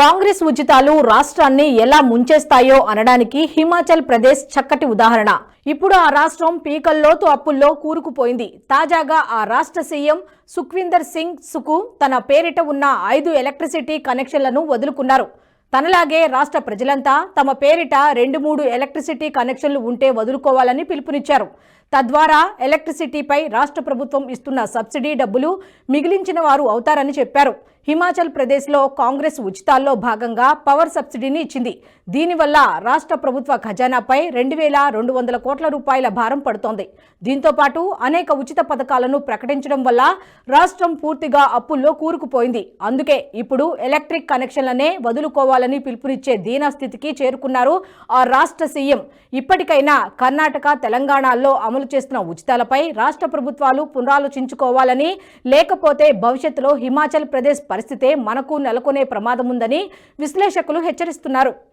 కాంగ్రెస్ ఉచితాలు రాష్ట్రాన్ని ఎలా ముంచేస్తాయో అనడానికి హిమాచల్ ప్రదేశ్ చక్కటి ఉదాహరణ. ఇప్పుడు ఆ రాష్ట్రం పీకల్లోతు అప్పుల్లో కూరుకుపోయింది. తాజాగా ఆ రాష్ట్ర సీఎం సుఖ్వీందర్ సింగ్ సుఖు తన పేరిట ఉన్న 5 ఎలక్ట్రిసిటీ కనెక్షన్లను వదులుకున్నారు. తనలాగే రాష్ట్ర ప్రజలంతా తమ పేరిట 2-3 ఎలక్ట్రిసిటీ కనెక్షన్లు ఉంటే వదులుకోవాలని పిలుపునిచ్చారు. తద్వారా ఎలక్ట్రిసిటీపై రాష్ట్ర ప్రభుత్వం ఇస్తున్న సబ్సిడీ డబ్బులు మిగిలించిన వారు అవుతారని చెప్పారు. హిమాచల్ ప్రదేశ్లో కాంగ్రెస్ ఉచితాల్లో భాగంగా పవర్ సబ్సిడీని ఇచ్చింది. దీనివల్ల రాష్ట్ర ప్రభుత్వ ఖజానాపై 2,200 కోట్ల రూపాయల భారం పడుతోంది. దీంతో పాటు అనేక ఉచిత పథకాలను ప్రకటించడం వల్ల రాష్ట్రం పూర్తిగా అప్పుల్లో కూరుకుపోయింది. అందుకే ఇప్పుడు ఎలక్ట్రిక్ కనెక్షన్లనే వదులుకోవాలని పిలుపునిచ్చే దీనస్థితికి చేరుకున్నారు ఆ రాష్ట్ర సీఎం. ఇప్పటికైనా కర్ణాటక, తెలంగాణలో అమలు చేస్తున్న ఉచితాలపై రాష్ట్ర ప్రభుత్వాలు పునరాలోచించుకోవాలని, లేకపోతే భవిష్యత్తులో హిమాచల్ ప్రదేశ్ పరిస్థితే మనకు నెలకొనే ప్రమాదం ఉందని విశ్లేషకులు హెచ్చరిస్తున్నారు.